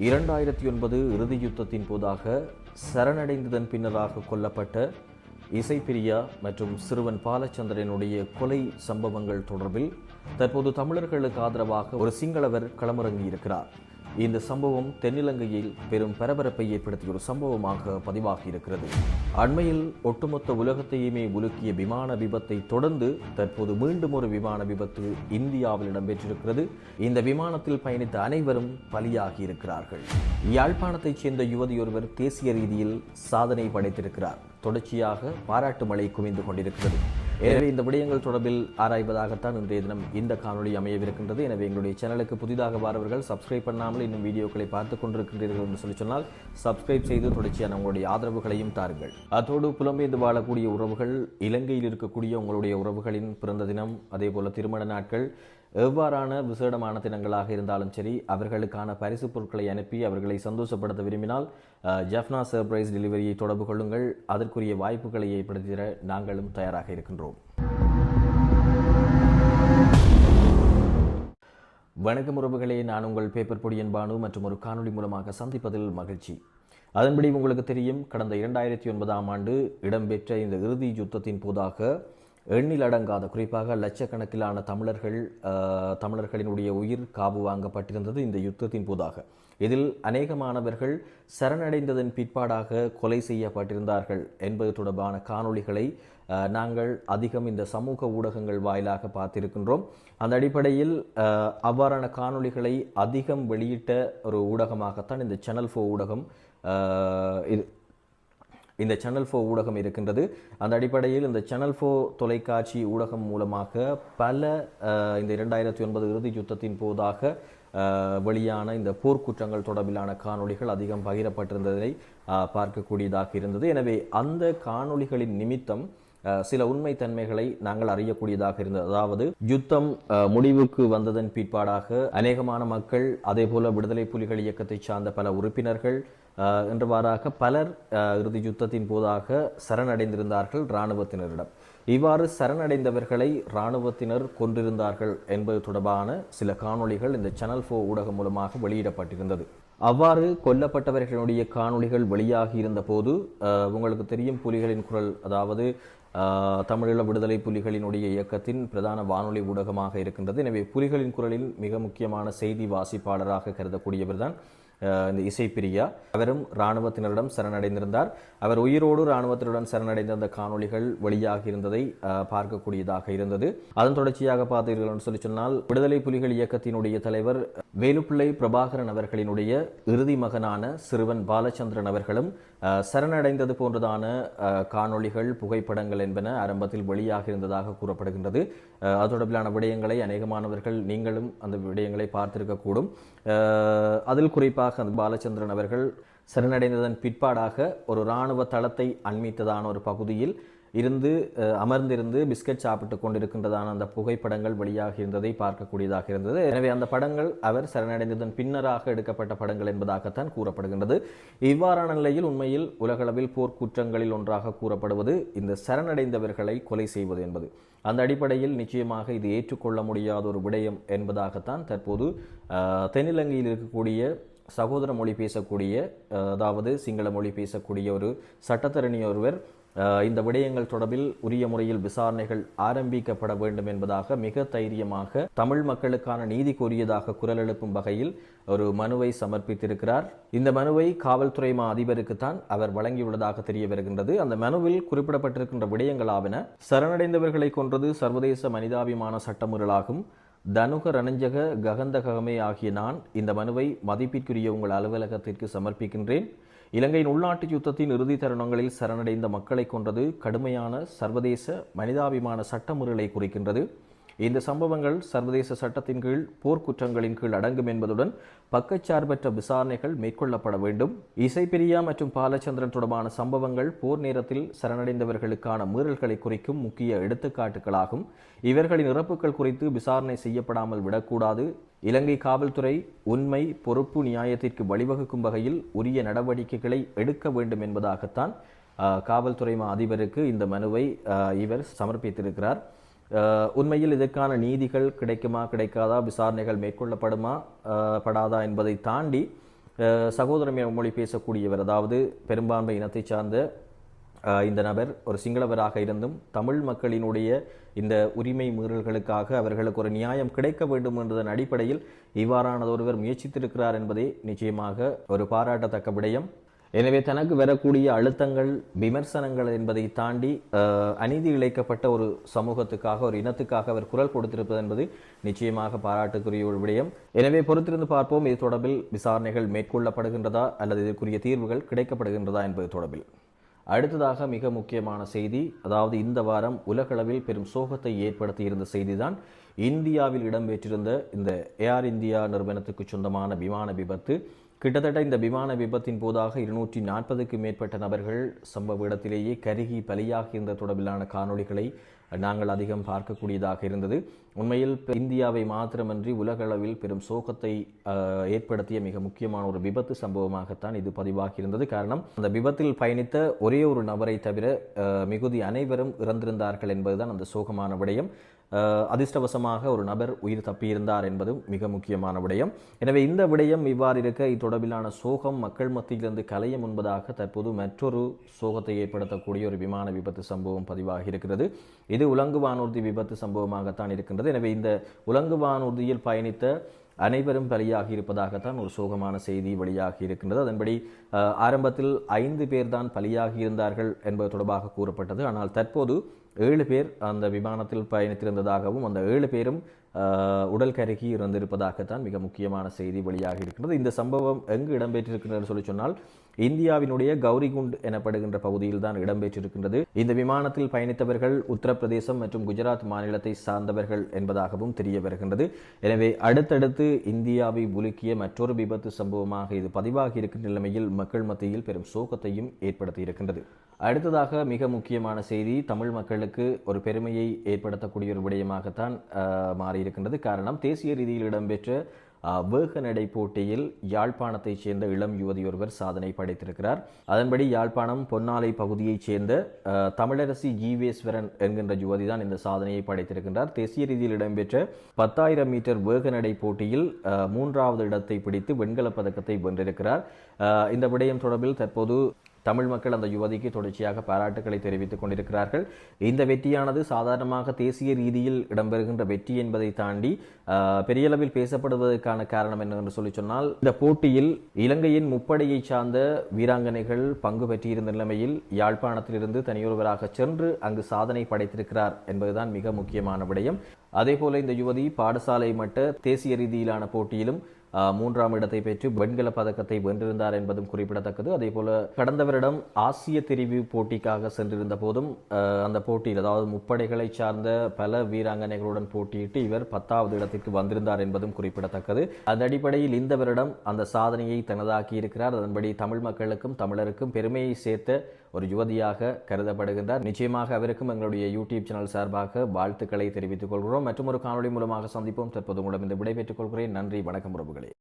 2009 இறுதி யுத்தத்தின் போதாக சரணடைந்ததன் பின்னராக கொல்லப்பட்ட இசைப்பிரியா மற்றும் சிறுவன் பாலச்சந்திரனுடைய கொலை சம்பவங்கள் தொடர்பில் தற்போது தமிழர்களுக்கு ஆதரவாக ஒரு சிங்களவர் களமிறங்கியிருக்கிறார். இந்த சம்பவம் தென்னிலங்கையில் பெரும் பரபரப்பை ஏற்படுத்திய ஒரு சம்பவமாக பதிவாகி இருக்கிறது. அண்மையில் ஒட்டுமொத்த உலகத்தையுமே உலுக்கிய விமான விபத்தை தொடர்ந்து தற்போது மீண்டும் ஒரு விமான விபத்து இந்தியாவில் இடம்பெற்றிருக்கிறது. இந்த விமானத்தில் பயணித்த அனைவரும் பலியாகி இருக்கிறார்கள். யாழ்ப்பாணத்தைச் சேர்ந்த யுவதியொருவர் தேசிய ரீதியில் சாதனை படைத்திருக்கிறார். தொடர்ச்சியாக பாராட்டு மழை குவிந்து கொண்டிருக்கிறது. எனவே இந்த விடயங்கள் தொடர்பில் ஆராய்வதாகத்தான் இன்றைய தினம் இந்த காணொலி அமையவிருக்கின்றது. எனவே எங்களுடைய சேனலுக்கு புதிதாக வரவர்கள் சப்ஸ்கிரைப் பண்ணாமல் இன்னும் வீடியோக்களை பார்த்துக் கொண்டிருக்கின்றீர்கள் என்று சொல்லி சொன்னால் சப்ஸ்கிரைப் செய்து தொடர்ச்சியான உங்களுடைய ஆதரவுகளையும் தாருங்கள். அதோடு புலம்பெயர்ந்து வாழக்கூடிய உறவுகள், இலங்கையில் இருக்கக்கூடிய உங்களுடைய உறவுகளின் பிறந்த தினம், அதே போல திருமண நாட்கள், எவ்வாறான விசேடமான தினங்களாக இருந்தாலும் சரி, அவர்களுக்கான பரிசு பொருட்களை அனுப்பி அவர்களை சந்தோஷப்படுத்த விரும்பினால் ஜஃப்னா சர்ப்ரைஸ் டெலிவரியை தொடர்பு கொள்ளுங்கள். அதற்குரிய வாய்ப்புகளை ஏற்படுத்திட நாங்களும் தயாராக இருக்கின்றோம். வணக்கம் உறவுகளே, நான் உங்கள் பேப்பர் பொடியன் பானு மற்றும் ஒரு காணொலி மூலமாக சந்திப்பதில் மகிழ்ச்சி. அதன்படி உங்களுக்கு தெரியும், கடந்த 2009ஆம் ஆண்டு இடம்பெற்ற இந்த இறுதி யுத்தத்தின் போதாக எண்ணில் அடங்காத, குறிப்பாக லட்சக்கணக்கிலான தமிழர்களினுடைய உயிர் காவு வாங்கப்பட்டிருந்தது இந்த யுத்தத்தின் போதாக. இதில் அநேகமானவர்கள் சரணடைந்ததன் பிற்பாடாக கொலை செய்யப்பட்டிருந்தார்கள் என்பது தொடர்பான காணொளிகளை நாங்கள் அதிகம் இந்த சமூக ஊடகங்கள் வாயிலாக பார்த்திருக்கின்றோம். அந்த அடிப்படையில் அவ்வாறான காணொளிகளை அதிகம் வெளியிட்ட ஒரு ஊடகமாகத்தான் இந்த சேனல் 4 ஊடகம் இருக்கின்றது. அந்த அடிப்படையில் இந்த சேனல் 4 தொலைக்காட்சி ஊடகம் மூலமாக பல இந்த 2009 இறுதி யுத்தத்தின் போதாக வெளியான இந்த போர்க்குற்றங்கள் தொடர்பிலான காணொளிகள் அதிகம் பகிரப்பட்டிருந்ததை பார்க்கக்கூடியதாக இருந்தது. எனவே அந்த காணொளிகளின் நிமித்தம் சில உண்மை தன்மைகளை நாங்கள் அறியக்கூடியதாக இருந்தது. அதாவது யுத்தம் முடிவுக்கு வந்ததன் பிற்பாடாக அநேகமான மக்கள், அதே போல விடுதலை புலிகள் இயக்கத்தை சார்ந்த பல உறுப்பினர்கள் என்றவாறாக பலர் இறுதி யுத்தத்தின் போதாக சரணடைந்திருந்தார்கள் இராணுவத்தினரிடம். இவ்வாறு சரணடைந்தவர்களை இராணுவத்தினர் கொன்றிருந்தார்கள் என்பது தொடர்பான சில காணொளிகள் இந்த சேனல் 4 ஊடகம் மூலமாக வெளியிடப்பட்டிருந்தது. அவ்வாறு கொல்லப்பட்டவர்களுடைய காணொளிகள் வெளியாகி இருந்த போது உங்களுக்கு தெரியும், புலிகளின் குரல், அதாவது தமிழீழ விடுதலை புலிகளினுடைய இயக்கத்தின் பிரதான வானொலி ஊடகமாக இருக்கின்றது. எனவே புலிகளின் குரலில் மிக முக்கியமான செய்தி வாசிப்பாளராக கருதக்கூடியவர் தான் இந்த இசைப்பிரியா. அவரும் இராணுவத்தினரிடம் சரணடைந்திருந்தார். அவர் உயிரோடு இராணுவத்தினருடன் சரணடைந்த அந்த காணொளிகள் வெளியாகி இருந்ததை பார்க்கக்கூடியதாக இருந்தது. அதன் தொடர்ச்சியாக பார்த்தீர்கள் என்று சொல்லி சொன்னால், விடுதலை புலிகள் இயக்கத்தினுடைய தலைவர் வேலுப்பிள்ளை பிரபாகரன் அவர்களினுடைய இறுதி மகனான சிறுவன் பாலச்சந்திரன் அவர்களும் சரணடைந்தது போன்றதான காணொளிகள், புகைப்படங்கள் என்பன ஆரம்பத்தில் வெளியாக இருந்ததாக கூறப்படுகின்றது. அது தொடர்பிலான விடயங்களை அநேகமானவர்கள் நீங்களும் அந்த விடயங்களை பார்த்திருக்கக்கூடும். அதில் குறிப்பாக அந்த பாலச்சந்திரன் அவர்கள் சரணடைந்ததன் பிற்பாடாக ஒரு இராணுவ தளத்தை அண்மித்ததான ஒரு பகுதியில் இருந்து அமர்ந்திருந்து பிஸ்கட் சாப்பிட்டு கொண்டிருக்கின்றதான அந்த புகைப்படங்கள் வெளியாக இருந்ததை பார்க்கக்கூடியதாக இருந்தது. எனவே அந்த படங்கள் அவர் சரணடைந்ததன் பின்னராக எடுக்கப்பட்ட படங்கள் என்பதாகத்தான் கூறப்படுகின்றது. இவ்வாறான நிலையில் உண்மையில் உலகளவில் போர்க்குற்றங்களில் ஒன்றாக கூறப்படுவது இந்த சரணடைந்தவர்களை கொலை செய்வது என்பது. அந்த அடிப்படையில் நிச்சயமாக இது ஏற்றுக்கொள்ள முடியாத ஒரு விடயம் என்பதாகத்தான் தற்போது தென்னிலங்கையில் இருக்கக்கூடிய சகோதர மொழி பேசக்கூடிய, அதாவது சிங்கள மொழி பேசக்கூடிய ஒரு சட்டத்தரணி ஒருவர் இந்த விடயங்கள் தொடர்பில் உரிய முறையில் விசாரணைகள் ஆரம்பிக்கப்பட வேண்டும் என்பதாக மிக தைரியமாக தமிழ் மக்களுக்கான நீதி கோரியதாக குரல் எழுப்பும் வகையில் ஒரு மனுவை சமர்ப்பித்திருக்கிறார். இந்த மனுவை காவல்துறை அதிபருக்குத்தான் அவர் வழங்கியுள்ளதாக தெரிய வருகின்றது. அந்த மனுவில் குறிப்பிடப்பட்டிருக்கின்ற விடயங்களாவன: சரணடைந்தவர்களை கொன்றது சர்வதேச மனிதாபிமான சட்டமுறைகளாகும். தனுக ரணஞ்சக ககந்தகமே ஆகிய நான் இந்த மனுவை மதிப்பிற்குரிய உங்கள் அலுவலகத்திற்கு சமர்ப்பிக்கின்றேன். இலங்கையின் உள்நாட்டு யுத்தத்தின் இறுதி தருணங்களில் சரணடைந்த மக்களை கொன்றது கடுமையான சர்வதேச மனிதாபிமான சட்டமுறைகளை குறிக்கின்றது. இந்த சம்பவங்கள் சர்வதேச சட்டத்தின் கீழ் போர்க்குற்றங்களின் கீழ் அடங்கும் என்பதுடன் பக்கச்சார்பற்ற விசாரணைகள் மேற்கொள்ளப்பட வேண்டும். இசைப்பிரியா மற்றும் பாலச்சந்திரன் தொடர்பான சம்பவங்கள் போர் நேரத்தில் சரணடைந்தவர்களுக்கான மீறல்களை குறிக்கும் முக்கிய எடுத்துக்காட்டுகளாகும். இவர்களின் இறப்புகள் குறித்து விசாரணை செய்யப்படாமல் விடக்கூடாது. இலங்கை காவல்துறை உண்மை, பொறுப்பு, நியாயத்திற்கு வழிவகுக்கும் வகையில் உரிய நடவடிக்கைகளை எடுக்க வேண்டும் என்பதாகத்தான் காவல்துறை அதிபருக்கு இந்த மனுவை இவர் சமர்ப்பித்திருக்கிறார். உண்மையில் இதற்கான நீதிகள் கிடைக்குமா கிடைக்காதா, விசாரணைகள் மேற்கொள்ளப்படுமா படாதா என்பதை தாண்டி சகோதர மொழி பேசக்கூடியவர், அதாவது பெரும்பான்மை இனத்தை சார்ந்த இந்த நபர் ஒரு சிங்களவராக இருந்தும் தமிழ் மக்களினுடைய இந்த உரிமை மீறல்களுக்காக அவர்களுக்கு ஒரு நியாயம் கிடைக்க வேண்டும் என்பதன் அடிப்படையில் இவ்வாறானதொருவர் முயற்சித்திருக்கிறார் என்பதே நிச்சயமாக ஒரு பாராட்டத்தக்க விடயம். எனவே தனக்கு வரக்கூடிய அழுத்தங்கள், விமர்சனங்கள் என்பதை தாண்டி அநீதி இழைக்கப்பட்ட ஒரு சமூகத்துக்காக, ஒரு இனத்துக்காக அவர் குரல் கொடுத்திருப்பது என்பது நிச்சயமாக பாராட்டுக்குரிய ஒரு விடயம். எனவே பொறுத்திருந்து பார்ப்போம், இது தொடர்பில் விசாரணைகள் மேற்கொள்ளப்படுகின்றதா அல்லது இதற்குரிய தீர்வுகள் கிடைக்கப்படுகின்றதா என்பது தொடர்பில். அடுத்ததாக மிக முக்கியமான செய்தி, அதாவது இந்த வாரம் உலகளவில் பெரும் சோகத்தை ஏற்படுத்தி இருந்த செய்திதான் இந்தியாவில் இடம்பெற்றிருந்த இந்த ஏர் இந்தியா நிறுவனத்துக்கு சொந்தமான விமான விபத்து. கிட்டத்தட்ட இந்த விமான விபத்தின் போதாக 240க்கும் மேற்பட்ட நபர்கள் சம்பவ இடத்திலேயே கருகி பலியாகி இருந்த தொடர்பிலான காணொளிகளை நாங்கள் அதிகம் பார்க்கக்கூடியதாக இருந்தது. உண்மையில் இந்தியாவை மாத்திரமன்றி உலகளவில் பெரும் சோகத்தை ஏற்படுத்திய மிக முக்கியமான ஒரு விபத்து சம்பவமாகத்தான் இது பதிவாகி இருந்தது. காரணம், அந்த விபத்தில் பயணித்த ஒரே ஒரு நபரை தவிர மிகுதி அனைவரும் இறந்திருந்தார்கள் என்பதுதான் அந்த சோகமான விடயம். அதிர்ஷ்டவசமாக ஒரு நபர் உயிர் தப்பியிருந்தார் என்பதும் மிக முக்கியமான விடயம். எனவே இந்த விடயம் இவ்வாறு இருக்க, இத்தொடர்பிலான சோகம் மக்கள் மத்தியிலிருந்து கலைய முன்பதாக தற்போது மற்றொரு சோகத்தை ஏற்படுத்தக்கூடிய ஒரு விமான விபத்து சம்பவம் பதிவாகி இருக்கிறது. இது உலங்கு வானூர்தி விபத்து சம்பவமாகத்தான் இருக்கின்றது. எனவே இந்த உலங்கு வானூர்தியில் பயணித்த அனைவரும் பலியாகி இருப்பதாகத்தான் ஒரு சோகமான செய்தி வெளியாகி இருக்கின்றது. அதன்படி ஆரம்பத்தில் 5 பேர் தான் பலியாகி இருந்தார்கள் என்பது தொடர்பாக கூறப்பட்டது. ஆனால் தற்போது 7 பேர் அந்த விமானத்தில் பயணித்திருந்ததாகவும் அந்த 7 பேரும் உடல் கருகி இறந்திருப்பதாகத்தான் மிக முக்கியமான செய்தி வெளியாகி இருக்கின்றது. இந்த சம்பவம் எங்கு இடம்பெற்றிருக்கின்றது சொல்லி சொன்னால் இந்தியாவினுடைய கௌரிகுண்ட் எனப்படுகின்ற பகுதியில் தான் இடம்பெற்றிருக்கின்றது. இந்த விமானத்தில் பயணித்தவர்கள் உத்தரப்பிரதேசம் மற்றும் குஜராத் மாநிலத்தை சார்ந்தவர்கள் என்பதாகவும் தெரிய வருகின்றது. எனவே அடுத்தடுத்து இந்தியாவை உலுக்கிய மற்றொரு விபத்து சம்பவமாக இது பதிவாகி இருக்கின்ற நிலைமையில் மக்கள் மத்தியில் பெரும் சோகத்தையும் ஏற்படுத்தி இருக்கின்றது. அடுத்ததாக மிக முக்கியமான செய்தி, தமிழ் மக்களுக்கு ஒரு பெருமையை ஏற்படுத்தக்கூடிய ஒரு விடயமாகத்தான் மாறியிருக்கின்றது. காரணம், தேசிய ரீதியில் இடம்பெற்ற வேக நடை போட்டியில் யாழ்ப்பாணத்தைச் சேர்ந்த இளம் யுவதி ஒருவர் சாதனை படைத்திருக்கிறார். அதன்படி யாழ்ப்பாணம் பொன்னாலை பகுதியைச் சேர்ந்த தமிழரசி ஜீவேஸ்வரன் என்கின்ற யுவதி தான் இந்த சாதனையை படைத்திருக்கின்றார். தேசிய ரீதியில் இடம்பெற்ற 10,000 மீட்டர் வேக நடை போட்டியில் 3வது இடத்தை பிடித்து வெண்கலப் பதக்கத்தை வென்றிருக்கிறார். இந்த விடயம் தொடர்பில் தற்போது தமிழ் மக்கள் அந்த யுவதிக்கு தொடர்ச்சியாக பாராட்டுக்களை தெரிவித்துக் கொண்டிருக்கிறார்கள். இந்த வெற்றியானது சாதாரணமாக தேசிய ரீதியில் இடம்பெறுகின்ற வெற்றி என்பதை தாண்டி பெரிய அளவில் பேசப்படுவதற்கான காரணம் என்னவென்று சொல்லி சொன்னால், இந்த போட்டியில் இலங்கையின் முப்படையை சார்ந்த வீராங்கனைகள் பங்கு பெற்றிருந்த நிலைமையில் யாழ்ப்பாணத்திலிருந்து தனியொருவராக சென்று அங்கு சாதனை படைத்திருக்கிறார் என்பதுதான் மிக முக்கியமான விடயம். அதேபோல இந்த யுவதி பாடசாலை மட்ட தேசிய ரீதியிலான போட்டியிலும் 3ஆம் இடத்தை பெற்று வெண்கல பதக்கத்தை வென்றிருந்தார் என்பதும் குறிப்பிடத்தக்கது. அதேபோல கடந்த வருடம் ஆசிய தெரிவு போட்டிக்காக சென்றிருந்த போதும் அந்த போட்டியில், அதாவது முப்படைகளை சார்ந்த பல வீராங்கனைகளுடன் போட்டியிட்டு இவர் 10வது இடத்திற்கு வந்திருந்தார் என்பதும் குறிப்பிடத்தக்கது. அந்த அடிப்படையில் இந்த வருடம் அந்த சாதனையை தனதாக்கி இருக்கிறார். அதன்படி தமிழ் மக்களுக்கும் தமிழருக்கும் பெருமையை சேர்த்த ஒரு யுவதியாக கருதப்படுகின்றார். நிச்சயமாக அவருக்கும் எங்களுடைய யூடியூப் சேனல் சார்பாக வாழ்த்துக்களை தெரிவித்துக் கொள்கிறோம். மற்றும் ஒரு காணொலி மூலமாக சந்திப்போம். தற்போது உங்களிடம் இந்த விடைபெற்றுக் கொள்கிறேன். நன்றி, வணக்கம் உறவுகளே.